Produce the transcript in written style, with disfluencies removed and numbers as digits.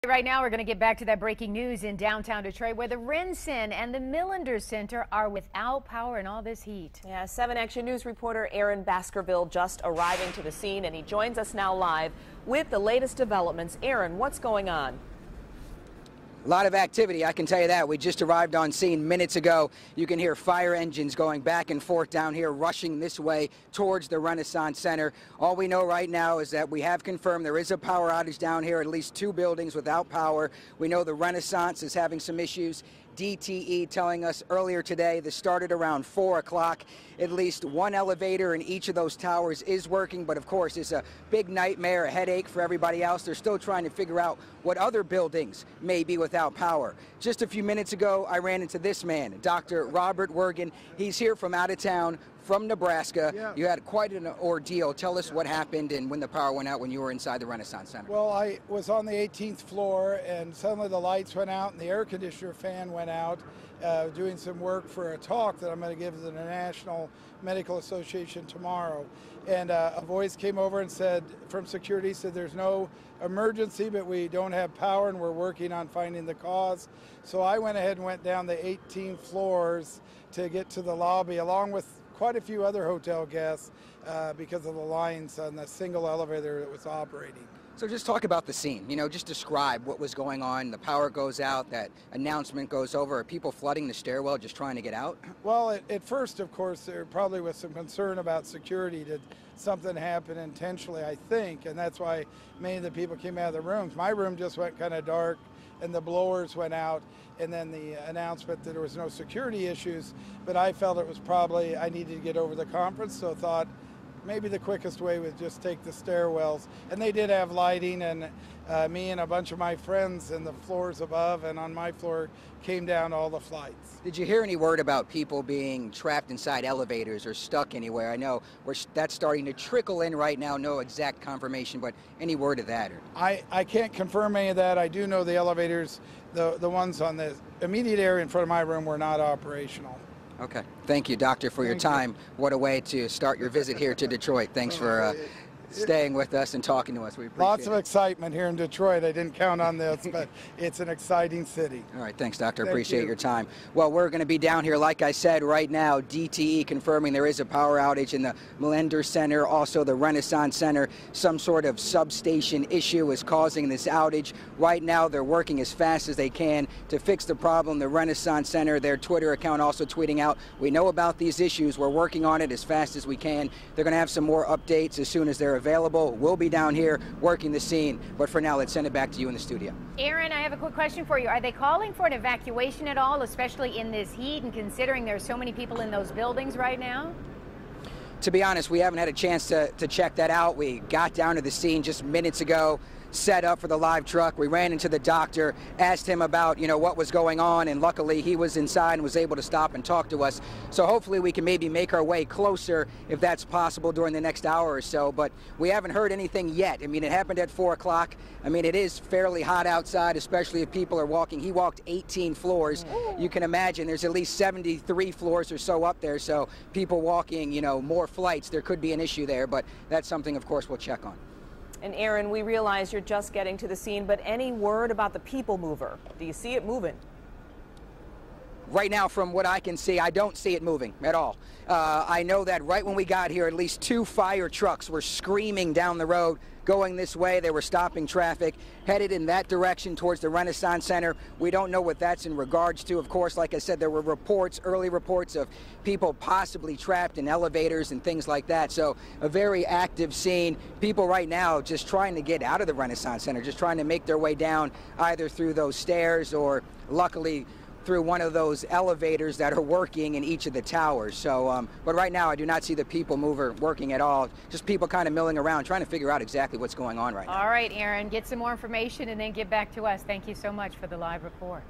Right now, we're going to get back to that breaking news in downtown Detroit, where the Renson and the Millender Center are without power in all this heat. Yeah, 7 Action News reporter Aaron Baskerville just arriving to the scene, and he joins us now live with the latest developments. Aaron, what's going on? A lot of activity, I can tell you that. We just arrived on scene minutes ago. You can hear fire engines going back and forth down here, rushing this way towards the Renaissance Center. All we know right now is that we have confirmed there is a power outage down here, at least 2 buildings without power. We know the Renaissance is having some issues. DTE telling us earlier today this started around 4 o'clock. At least 1 elevator in each of those towers is working, but of course it's a big nightmare, a headache for everybody else. They're still trying to figure out what other buildings may be without power. Just a few minutes ago, I ran into this man, Dr. Robert Wergen. He's here from out of town, from Nebraska. Yeah. You had quite an ordeal. Tell us what happened and when the power went out when you were inside the Renaissance Center. Well, I was on the 18th floor and suddenly the lights went out and the air conditioner fan went out, doing some work for a talk that I'm going to give to the National Medical Association tomorrow. And a voice came over and said, from security, said there's no emergency, but we don't have power and we're working on finding the cause. So I went ahead and went down the 18 floors to get to the lobby, along with quite a few other hotel guests because of the lines on the single elevator that was operating. So just talk about the scene, just describe what was going on. The power goes out, that announcement goes over. Are people flooding the stairwell just trying to get out? Well, at first, of course, there probably was some concern about security. Did something happen intentionally, I think, and that's why many of the people came out of the rooms. My room just went kind of dark and the blowers went out, and then the announcement that there was no security issues, but I felt it was probably I needed to get over the conference, so thought maybe the quickest way was just take the stairwells. And they did have lighting, and me and a bunch of my friends in the floors above and on my floor came down all the flights. Did you hear any word about people being trapped inside elevators or stuck anywhere? I know that's starting to trickle in right now, no exact confirmation, but any word of that? I can't confirm any of that. I do know the elevators, the ones on the immediate area in front of my room were not operational. Okay. Thank you, Doctor, for your time. What a way to start your visit here to Detroit. Thanks for staying with us and talking to us. We appreciate it. Lots of excitement here in Detroit. I didn't count on this, but it's an exciting city. All right. Thanks, Doctor. Appreciate your time. Well, we're going to be down here, like I said, right now. DTE confirming there is a power outage in the Millender Center, also the Renaissance Center. Some sort of substation issue is causing this outage. Right now, they're working as fast as they can to fix the problem. The Renaissance Center, their Twitter account also tweeting out, we know about these issues. We're working on it as fast as we can. They're going to have some more updates as soon as they're available. We'll be down here working the scene, but for now, let's send it back to you in the studio. Aaron, I have a quick question for you. Are they calling for an evacuation at all, especially in this heat and considering there's so many people in those buildings right now? To be honest, we haven't had a chance to check that out. We got down to the scene just minutes ago, set up for the live truck. We ran into the doctor, asked him about, what was going on, and luckily he was inside and was able to stop and talk to us. So hopefully we can maybe make our way closer if that's possible during the next hour or so, but we haven't heard anything yet. I mean, it happened at 4 o'clock. I mean, it is fairly hot outside, especially if people are walking. He walked 18 floors. You can imagine there's at least 73 floors or so up there, so people walking, more flights, there could be an issue there, but that's something, of course, we'll check on. And Aaron, we realize you're just getting to the scene, but any word about the people mover? Do you see it moving? Right now, from what I can see, I don't see it moving at all. I know that right when we got here, at least 2 fire trucks were screaming down the road, going this way. They were stopping traffic, headed in that direction towards the Renaissance Center. We don't know what that's in regards to. Of course, like I said, there were early reports of people possibly trapped in elevators and things like that. So a very active scene. People right now just trying to get out of the Renaissance Center, just trying to make their way down either through those stairs or luckily through one of those elevators that are working in each of the towers. So, but right now I do not see the people mover working at all. Just people kind of milling around, trying to figure out exactly what's going on right now. All right, Aaron, get some more information and then get back to us. Thank you so much for the live report.